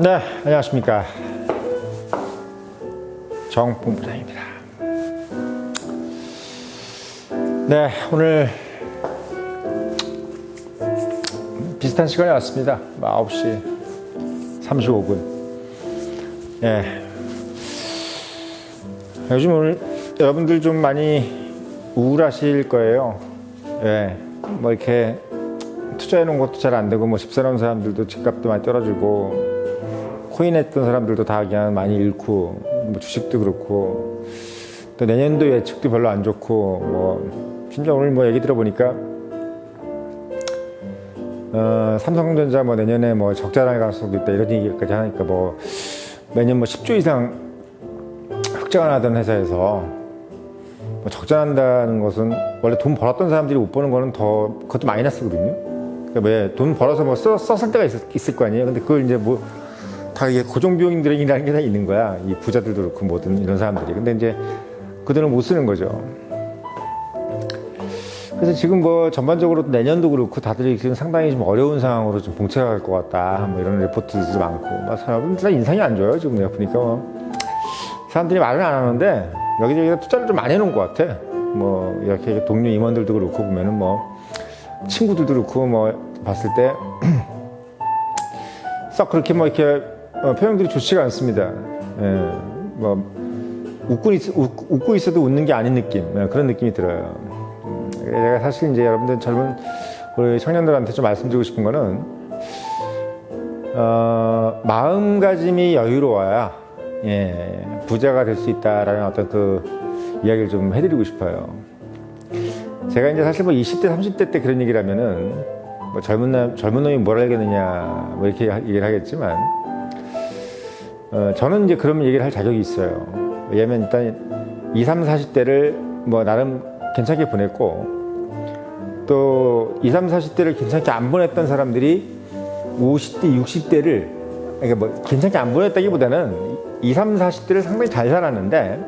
네, 안녕하십니까. 정본부장입니다. 네, 오늘 비슷한 시간에 왔습니다. 9시 35분. 예. 요즘 오늘 여러분들 좀 많이 우울하실 거예요. 예. 뭐 이렇게 투자해 놓은 것도 잘 안 되고, 뭐 집사람 사람들도 집값도 많이 떨어지고, 코인 했던 사람들도 다 그냥 많이 잃고, 뭐 주식도 그렇고, 또 내년도 예측도 별로 안 좋고, 뭐 심지어 오늘 뭐 얘기 들어보니까 삼성전자 뭐 내년에 뭐 적자날 가능성도 있다 이런 얘기까지 하니까, 뭐 매년 뭐 10조 이상 흑자가 나던 회사에서 뭐 적자난다는 것은 원래 돈 벌었던 사람들이 못 버는 거는 더 그것도 마이너스거든요. 그러니까 왜 돈 벌어서 뭐 썼을 때가 있을 거 아니에요. 근데 그걸 이제 뭐 다 이게 고정 비용들이라는 게 다 있는 거야. 이 부자들도 그렇고 뭐든 이런 사람들이. 근데 이제 그 돈을 못 쓰는 거죠. 그래서 지금 뭐 전반적으로 내년도 그렇고 다들 지금 상당히 좀 어려운 상황으로 좀 봉착할 것 같다. 뭐 이런 리포트도 많고. 막 사람들 인상이 안 좋아요. 지금 내가 보니까 사람들이 말은 안 하는데 여기저기 투자를 좀 많이 해놓은 것 같아. 뭐 이렇게 동료 임원들도 그렇고 보면은 뭐 친구들도 그렇고 뭐 봤을 때 썩 그렇게 뭐 이렇게 표현들이 좋지가 않습니다. 예, 뭐 웃고 있어도 웃는 게 아닌 느낌, 그런 느낌이 들어요. 내가 사실 이제 여러분들 젊은 우리 청년들한테 좀 말씀드리고 싶은 거는 마음가짐이 여유로워야 부자가 될 수 있다라는 어떤 그 이야기를 좀 해드리고 싶어요. 제가 이제 사실 뭐 20대, 30대 때 그런 얘기를 하면은 뭐 젊은 놈이 뭘 알겠느냐 뭐 이렇게 얘기를 하겠지만 저는 이제 그런 얘기를 할 자격이 있어요. 왜냐면 일단 20, 30, 40대를 뭐 나름 괜찮게 보냈고 또 20, 30, 40대를 괜찮게 안 보냈던 사람들이 50대, 60대를 그러니까 뭐 괜찮게 안 보냈다기보다는 20, 30, 40대를 상당히 잘 살았는데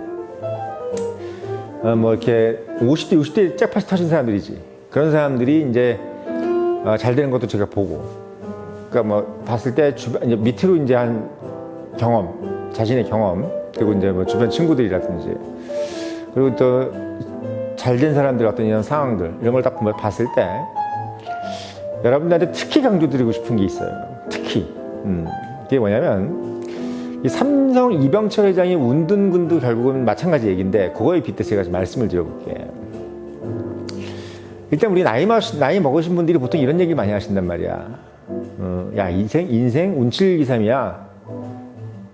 뭐 이렇게 50대, 60대 짝팟이 터진 사람들이지. 그런 사람들이 이제 잘 되는 것도 제가 보고, 그러니까 뭐 봤을 때 주변 이제 밑으로 이제 한 경험, 자신의 경험, 그리고 이제 뭐 주변 친구들이라든지, 그리고 또 잘된 사람들 어떤 이런 상황들 이런 걸 딱 봤을 때 여러분들한테 특히 강조드리고 싶은 게 있어요. 특히 그게 뭐냐면 이 삼성 이병철 회장이 운둔군도 결국은 마찬가지 얘기인데 그거에 빗대서 제가 좀 말씀을 드려볼게요. 일단 우리 나이 먹으신 분들이 보통 이런 얘기 많이 하신단 말이야. 야 인생 운칠기삼이야.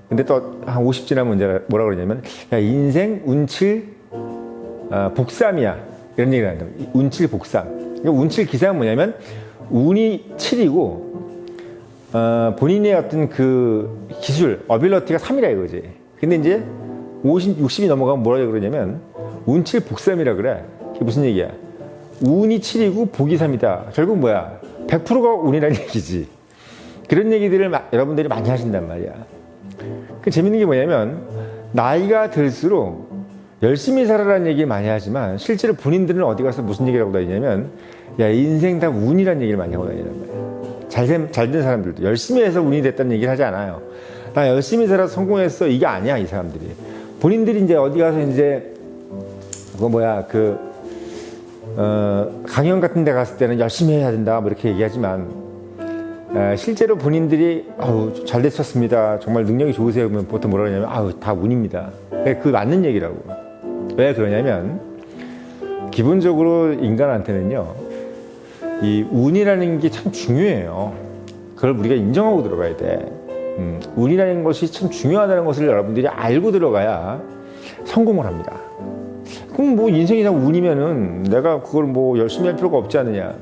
근데 또 한 50 지나면 이제 뭐라 그러냐면 야 인생 운칠 복삼이야. 이런 얘기를 한다. 운칠 복삼. 그러니까 운칠 기삼은 뭐냐면 운이 7이고 본인의 어떤 그 기술, 어빌러티가 3이라 이거지. 근데 이제 50, 60이 넘어가면 뭐라 그러냐면 운칠 복삼이라 그래. 그게 무슨 얘기야? 운이 7이고 복이 3이다. 결국 뭐야? 100%가 운이라는 얘기지. 그런 얘기들을 여러분들이 많이 하신단 말이야. 그 재밌는 게 뭐냐면 나이가 들수록 열심히 살아라는 얘기를 많이 하지만 실제로 본인들은 어디 가서 무슨 얘기를 하고 다니냐면 야 인생 다 운이라는 얘기를 많이 하고 다니란 말이야. 잘된 사람들도 열심히 해서 운이 됐다는 얘기를 하지 않아요. 나 열심히 살아서 성공했어 이게 아니야. 이 사람들이 본인들이 이제 어디 가서 이제 그거 뭐야 강연 같은 데 갔을 때는 열심히 해야 된다 뭐 이렇게 얘기하지만 실제로 본인들이 잘 되셨습니다 정말 능력이 좋으세요 그러면 보통 뭐라 그러냐면 다 운입니다. 그 맞는 얘기라고. 왜 그러냐면 기본적으로 인간한테는요 이 운이라는 게 참 중요해요. 그걸 우리가 인정하고 들어가야 돼. 운이라는 것이 참 중요하다는 것을 여러분들이 알고 들어가야 성공을 합니다. 그럼 뭐 인생이 다 운이면은 내가 그걸 뭐 열심히 할 필요가 없지 않느냐.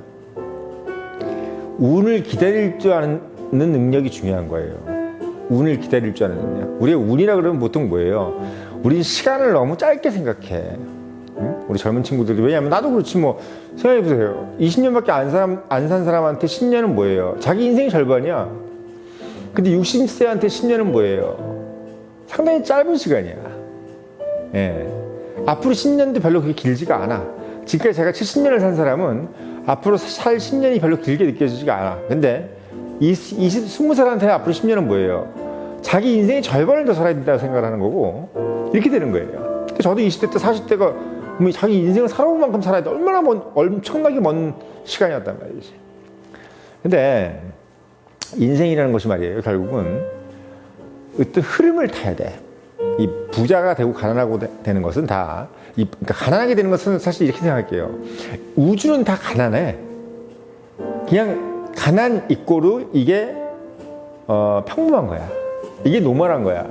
운을 기다릴 줄 아는 능력이 중요한 거예요. 운을 기다릴 줄 아는 능력. 우리가 운이라 그러면 보통 뭐예요? 우린 시간을 너무 짧게 생각해. 응? 우리 젊은 친구들이. 왜냐하면 나도 그렇지 뭐. 생각해보세요. 20년밖에 안 산 사람한테 10년은 뭐예요? 자기 인생의 절반이야. 근데 60세한테 10년은 뭐예요? 상당히 짧은 시간이야. 예. 앞으로 10년도 별로 그렇게 길지가 않아. 지금까지 제가 70년을 산 사람은 앞으로 살 10년이 별로 길게 느껴지지가 않아. 근데 20살한테 앞으로 10년은 뭐예요? 자기 인생의 절반을 더 살아야 된다고 생각을 하는 거고 이렇게 되는 거예요. 저도 20대 때 40대가 자기 인생을 살아온 만큼 살아야 돼. 얼마나 엄청나게 먼 시간이었단 말이지. 근데 인생이라는 것이 말이에요. 결국은 어떤 흐름을 타야 돼. 이 부자가 되고 가난하고 되는 것은 다 그러니까 가난하게 되는 것은 사실 이렇게 생각할게요. 우주는 다 가난해. 그냥 가난 이꼬르 이게 평범한 거야. 이게 노멀한 거야.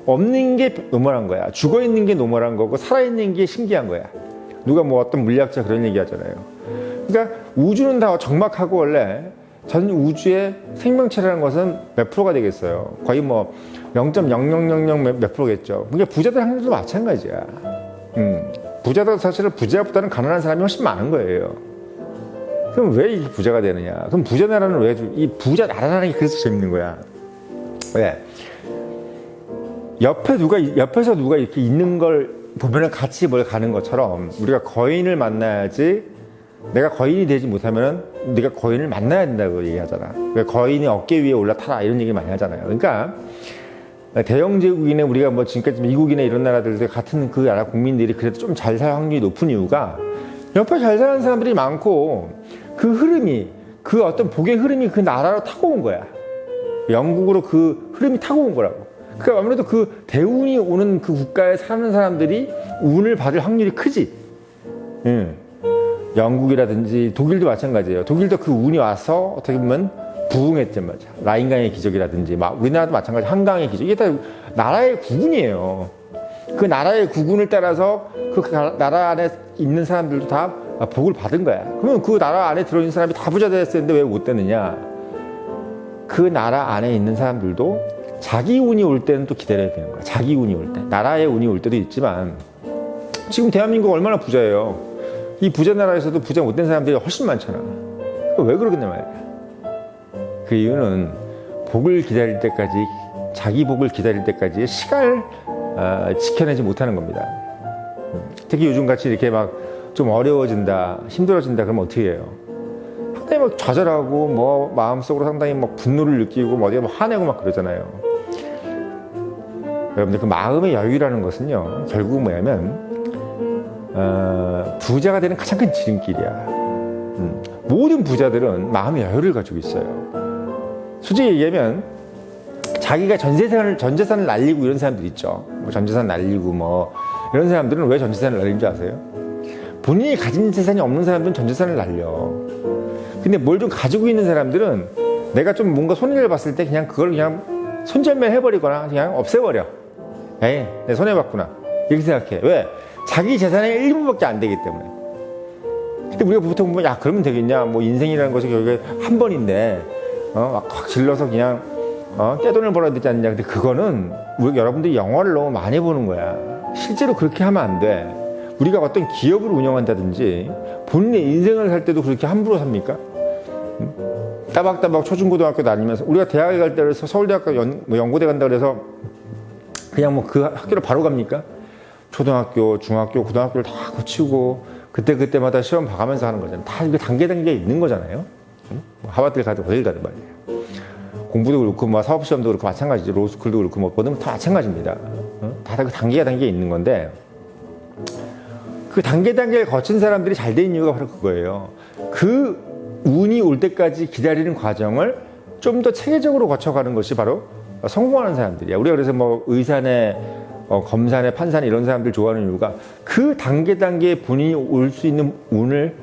없는 게 노멀한 거야. 죽어 있는 게 노멀한 거고 살아 있는 게 신기한 거야. 누가 뭐 어떤 물리학자 그런 얘기 하잖아요. 그러니까 우주는 다 적막하고 원래 전 우주의 생명체라는 것은 몇 프로가 되겠어요? 거의 뭐 0.0000 몇 프로겠죠. 그러니까 부자들 한국도 마찬가지야. 부자들 사실은 부자보다는 가난한 사람이 훨씬 많은 거예요. 그럼 왜 이게 부자가 되느냐? 그럼 부자 나라는 왜 이 부자 나라라는 게 그래서 재밌는 거야. 왜? 옆에서 누가 이렇게 있는 걸 보면은 같이 뭘 가는 것처럼 우리가 거인을 만나야지. 내가 거인이 되지 못하면 네가 거인을 만나야 된다고 얘기하잖아. 왜 거인이 어깨 위에 올라타라 이런 얘기 많이 하잖아요. 그러니까 대영 제국이네 우리가 뭐 지금까지 미국이나 이런 나라들 같은 그 나라 국민들이 그래도 좀 잘 살 확률이 높은 이유가 옆에 잘 사는 사람들이 많고 그 흐름이 그 어떤 복의 흐름이 그 나라로 타고 온 거야. 영국으로 그 흐름이 타고 온 거라고. 그러니까 아무래도 그 대운이 오는 그 국가에 사는 사람들이 운을 받을 확률이 크지. 영국이라든지 독일도 마찬가지예요. 독일도 그 운이 와서 어떻게 보면 부흥했단 말이야. 라인강의 기적이라든지 막 우리나라도 마찬가지 한강의 기적. 이게 다 나라의 국운이에요. 그 나라의 국운을 따라서 그 나라 안에 있는 사람들도 다 복을 받은 거야. 그러면 그 나라 안에 들어있는 사람이 다 부자 됐었는데 왜 못 되느냐? 그 나라 안에 있는 사람들도 자기 운이 올 때는 또 기다려야 되는 거야. 자기 운이 올 때. 나라의 운이 올 때도 있지만 지금 대한민국 얼마나 부자예요. 이 부자 나라에서도 부자 못된 사람들이 훨씬 많잖아. 왜 그러겠냐 말이야. 그 이유는 복을 기다릴 때까지 자기 복을 기다릴 때까지 시간을 지켜내지 못하는 겁니다. 특히 요즘같이 이렇게 막 좀 어려워진다 힘들어진다 그러면 어떻게 해요? 상당히 막 좌절하고 뭐 마음속으로 상당히 막 분노를 느끼고 뭐 어디가 막 화내고 막 그러잖아요. 여러분들 그 마음의 여유라는 것은요 결국 뭐냐면 부자가 되는 가장 큰 지름길이야. 모든 부자들은 마음의 여유를 가지고 있어요. 솔직히 얘기하면 자기가 전 재산을 날리고 이런 사람들 있죠. 뭐 전 재산 날리고 뭐 이런 사람들은 왜 전 재산을 날리는 줄 아세요? 본인이 가진 재산이 없는 사람들은 전 재산을 날려. 근데 뭘 좀 가지고 있는 사람들은 내가 좀 뭔가 손해를 봤을 때 그냥 그걸 그냥 손절매 해버리거나 그냥 없애버려. 에이, 내 손해봤구나. 이렇게 생각해. 왜? 자기 재산의 일부밖에 안 되기 때문에. 근데 우리가 보통 보면 야 그러면 되겠냐? 뭐 인생이라는 것이 결국에 한 번인데 막 확 질러서 그냥 떼돈을 벌어야 되지 않냐. 근데 그거는 여러분들이 영화를 너무 많이 보는 거야. 실제로 그렇게 하면 안 돼. 우리가 어떤 기업을 운영한다든지 본인의 인생을 살 때도 그렇게 함부로 삽니까? 따박따박 초중고등학교 다니면서 우리가 대학에 갈 때 그래서 서울대학교 연고대 간다 그래서 그냥 뭐 그 학교로 바로 갑니까? 초등학교, 중학교, 고등학교를 다 거치고 그때마다 시험 봐가면서 하는 거잖아요. 다 이게 단계에 있는 거잖아요. 하버드를 가든 어딜 가든 말이에요. 공부도 그렇고 뭐 사업시험도 그렇고 마찬가지죠. 로스쿨도 그렇고 뭐 뭐든 다 마찬가지입니다. 다 그 단계가 있는 건데 그 단계를 거친 사람들이 잘 된 이유가 바로 그거예요. 그 운이 올 때까지 기다리는 과정을 좀 더 체계적으로 거쳐가는 것이 바로 성공하는 사람들이야. 우리가 그래서 뭐 의사네, 검사네, 판사네 이런 사람들 좋아하는 이유가 그 단계에 본인이 올 수 있는 운을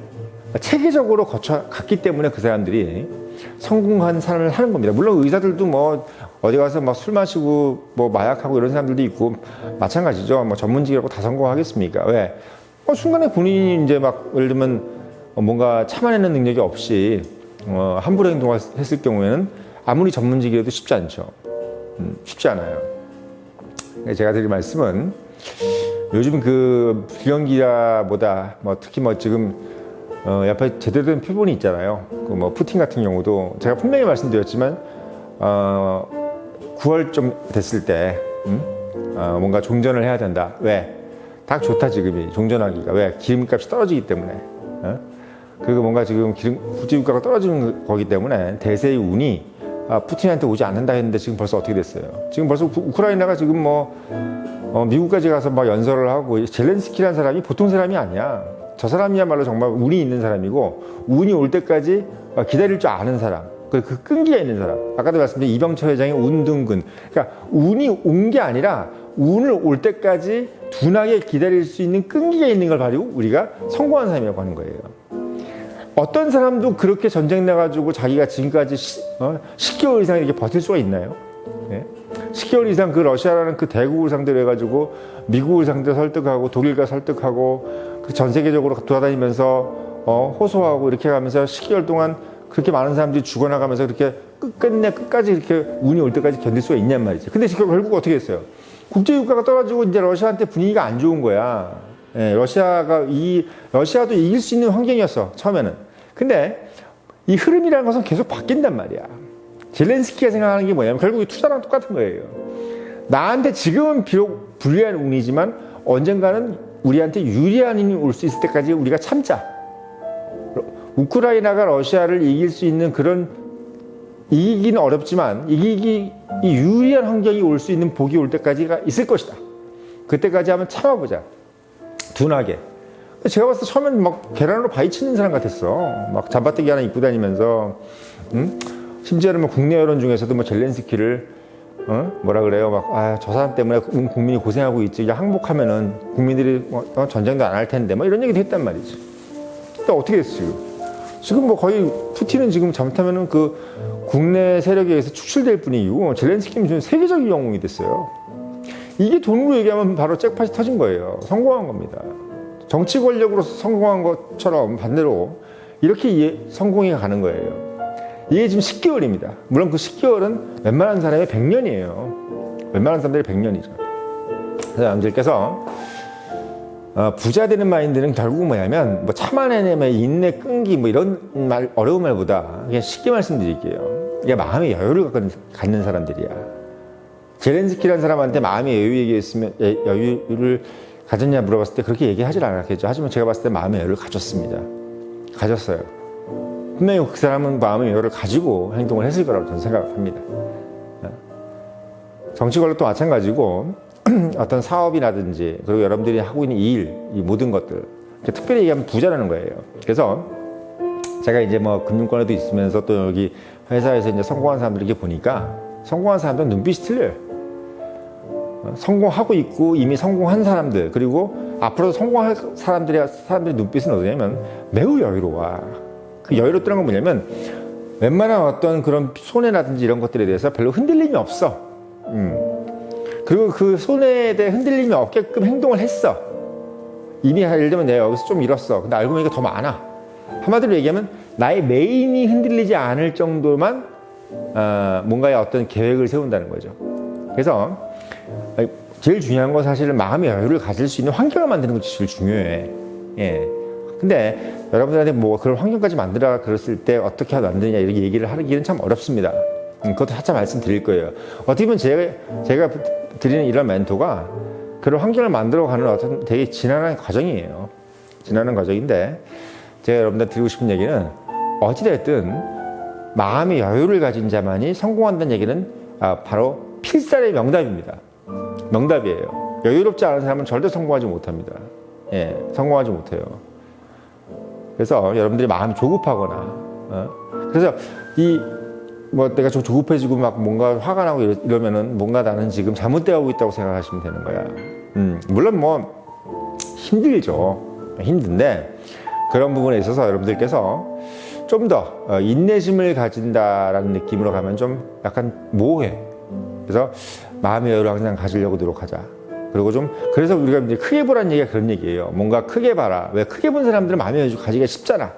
체계적으로 거쳐갔기 때문에 그 사람들이 성공한 삶을 하는 겁니다. 물론 의사들도 뭐 어디 가서 막 술 마시고 뭐 마약하고 이런 사람들도 있고 마찬가지죠. 뭐 전문직이라고 다 성공하겠습니까? 왜? 순간에 본인이 이제 막 예를 들면 뭔가 참아내는 능력이 없이 함부로 행동했을 경우에는 아무리 전문직이라도 쉽지 않죠. 쉽지 않아요. 제가 드릴 말씀은 요즘 그 불경기라보다 뭐 특히 뭐 지금 옆에 제대로 된 표본이 있잖아요. 그 뭐 푸틴 같은 경우도 제가 분명히 말씀드렸지만 9월 좀 됐을 때 뭔가 종전을 해야 된다. 왜? 딱 좋다 지금이 종전하기가. 왜? 기름값이 떨어지기 때문에. 그리고 뭔가 지금 국제유가가 떨어지는 거기 때문에 대세의 운이 푸틴한테 오지 않는다 했는데 지금 벌써 어떻게 됐어요? 지금 벌써 우크라이나가 지금 미국까지 가서 막 연설을 하고 젤렌스키라는 사람이 보통 사람이 아니야. 저 사람이야말로 정말 운이 있는 사람이고 운이 올 때까지 기다릴 줄 아는 사람. 그 끈기가 있는 사람. 아까도 말씀드린 이병철 회장의 운둔근. 그러니까 운이 온 게 아니라 운을 올 때까지 둔하게 기다릴 수 있는 끈기가 있는 걸 가지고 우리가 성공한 사람이라고 하는 거예요. 어떤 사람도 그렇게 전쟁 나가지고 자기가 지금까지 10개월 이상 이렇게 버틸 수가 있나요? 네? 10개월 이상 그 러시아라는 그 대국을 상대로 해가지고 미국을 상대로 설득하고 독일과 설득하고 그 전 세계적으로 돌아다니면서 호소하고 이렇게 가면서 10개월 동안 그렇게 많은 사람들이 죽어나가면서 그렇게 끝까지 이렇게 운이 올 때까지 견딜 수가 있냔 말이죠. 근데 결국 어떻게 했어요? 국제유가가 떨어지고 이제 러시아한테 분위기가 안 좋은 거야. 예, 러시아도 이길 수 있는 환경이었어, 처음에는. 근데 이 흐름이라는 것은 계속 바뀐단 말이야. 젤렌스키가 생각하는 게 뭐냐면 결국 투자랑 똑같은 거예요. 나한테 지금은 비록 불리한 운이지만 언젠가는 우리한테 유리한 운이 올 수 있을 때까지 우리가 참자. 우크라이나가 러시아를 이길 수 있는 그런, 이기기는 어렵지만 이 유리한 환경이 올 수 있는 복이 올 때까지가 있을 것이다. 그때까지 한번 참아보자. 둔하게. 제가 봤을 때 처음엔 막 계란으로 바위 치는 사람 같았어. 막 잠바떼기 하나 입고 다니면서, 심지어는 국내 여론 중에서도 젤렌스키를, 뭐라 그래요. 저 사람 때문에 국민이 고생하고 있지. 이제 항복하면은 국민들이 전쟁도 안 할 텐데. 이런 얘기도 했단 말이지. 근데 어떻게 됐어, 지금? 지금 거의 푸틴은 지금 잘못하면은 그 국내 세력에 의해서 축출될 뿐이고 젤렌스키는 지금 세계적인 영웅이 됐어요. 이게 돈으로 얘기하면 바로 잭팟이 터진 거예요. 성공한 겁니다. 정치 권력으로서 성공한 것처럼 반대로 이렇게 성공이 가는 거예요. 이게 지금 10개월입니다. 물론 그 10개월은 웬만한 사람의 100년이에요. 웬만한 사람들이 100년이죠. 그래서 여러분들께서 부자 되는 마인드는 결국 뭐냐면 참아내면 인내 끈기 이런 어려운 말보다 그냥 쉽게 말씀드릴게요. 이게 마음의 여유를 갖는 사람들이야. 젤렌스키라는 사람한테 마음의 여유를 가졌냐 물어봤을 때 그렇게 얘기하지 않았겠죠. 하지만 제가 봤을 때 마음의 여유를 가졌습니다. 가졌어요. 분명히 그 사람은 마음의 여유를 가지고 행동을 했을 거라고 저는 생각합니다. 정치 권력도 마찬가지고 어떤 사업이라든지 그리고 여러분들이 하고 있는 이 모든 것들 특별히 얘기하면 부자라는 거예요. 그래서 제가 이제 금융권에도 있으면서 또 여기 회사에서 이제 성공한 사람들 이렇게 보니까 성공한 사람들은 눈빛이 틀려요. 성공하고 있고 이미 성공한 사람들 그리고 앞으로도 성공할 사람들의 눈빛은 어떠냐면 매우 여유로워. 그 여유롭다는 건 뭐냐면 웬만한 어떤 그런 손해라든지 이런 것들에 대해서 별로 흔들림이 없어. 그리고 그 손해에 대해 흔들림이 없게끔 행동을 했어. 이미 예를 들면 내가 여기서 좀 잃었어. 근데 알고 보니까 더 많아. 한마디로 얘기하면 나의 메인이 흔들리지 않을 정도만 뭔가의 어떤 계획을 세운다는 거죠. 그래서 제일 중요한 건 사실은 마음의 여유를 가질 수 있는 환경을 만드는 것이 제일 중요해. 예. 근데 여러분들한테 그런 환경까지 만들어 그랬을 때 어떻게 만드냐 이렇게 얘기를 하기는 참 어렵습니다. 그것도 살짝 말씀드릴 거예요. 어떻게 보면 제가 드리는 이런 멘토가 그런 환경을 만들어가는 어떤 되게 지난한 과정이에요. 지난한 과정인데 제가 여러분들 드리고 싶은 얘기는 어찌됐든 마음의 여유를 가진 자만이 성공한다는 얘기는 바로 필살의 명답입니다. 명답이에요. 여유롭지 않은 사람은 절대 성공하지 못합니다. 예, 성공하지 못해요. 그래서 여러분들이 마음이 조급하거나 그래서 내가 좀 조급해지고 뭔가 화가 나고 이러면은 뭔가 나는 지금 잘못되어 있다고 생각하시면 되는 거야. 물론 힘들죠. 힘든데 그런 부분에 있어서 여러분들께서 좀 더 인내심을 가진다라는 느낌으로 가면 좀 약간 모호해. 그래서 마음의 여유를 항상 가지려고 노력하자. 그리고 그래서 우리가 이제 크게 보라는 얘기가 그런 얘기예요. 뭔가 크게 봐라. 왜 크게 본 사람들은 마음의 여유 가지기가 쉽잖아.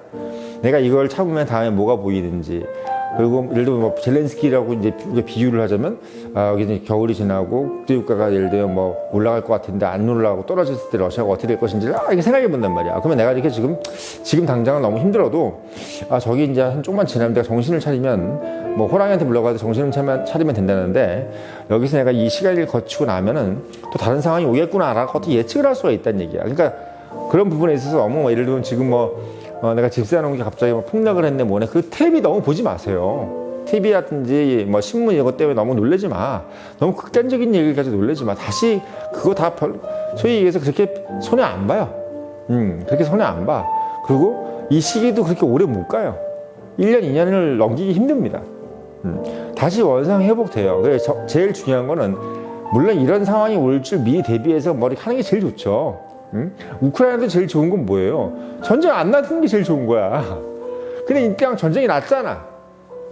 내가 이걸 참으면 다음에 뭐가 보이는지. 그리고 예를 들면 젤렌스키라고 이제 비유를 하자면 여기 이제 겨울이 지나고 국제유가가 예를 들면 올라갈 것 같은데 안 올라가고 떨어졌을 때 러시아가 어떻게 될 것인지를 이렇게 생각해 본단 말이야. 그러면 내가 이렇게 지금 당장은 너무 힘들어도 저기 이제 한 조금만 지나면 내가 정신을 차리면 호랑이한테 물러가도 정신을 차리면 된다는데 여기서 내가 이 시간을 거치고 나면은 또 다른 상황이 오겠구나라고 어떻게 예측을 할 수가 있다는 얘기야. 그러니까 그런 부분에 있어서 너무 예를 들면 지금 내가 집세 놓은 게 갑자기 폭락을 했네 뭐네 그 탭이 너무 보지 마세요. TV라든지 뭐 신문 이것 때문에 너무 놀라지 마. 너무 극단적인 얘기를 가지고 놀라지 마. 다시 그거 다 소위 얘기해서 그렇게 손해 안 봐요. 그렇게 손해 안 봐. 그리고 이 시기도 그렇게 오래 못 가요. 1년, 2년을 넘기기 힘듭니다. 다시 원상 회복돼요. 그래서 제일 중요한 거는 물론 이런 상황이 올 줄 미리 대비해서 머리 하는 게 제일 좋죠. 우크라이나도 제일 좋은 건 뭐예요? 전쟁 안 나는 게 제일 좋은 거야. 근데 그냥 전쟁이 났잖아.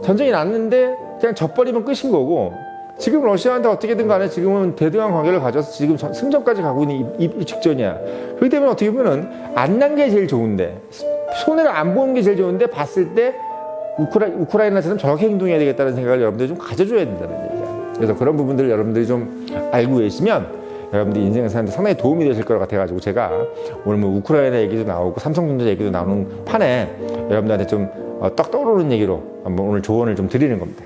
전쟁이 났는데 그냥 져버리면 끝인 거고, 지금 러시아한테 어떻게든 간에 지금은 대등한 관계를 가져서 지금 승전까지 가고 있는 이 직전이야. 그렇기 때문에 어떻게 보면은 안 난 게 제일 좋은데, 손해를 안 보는 게 제일 좋은데, 봤을 때 우크라이나처럼 저렇게 행동해야 되겠다는 생각을 여러분들이 좀 가져줘야 된다는 얘기야. 그래서 그런 부분들을 여러분들이 좀 알고 계시면 여러분들 인생을 사는데 상당히 도움이 되실 것 같아가지고, 제가 오늘 뭐 우크라이나 얘기도 나오고 삼성전자 얘기도 나오는 판에 여러분들한테 좀 딱 떠오르는 얘기로 한번 오늘 조언을 좀 드리는 겁니다.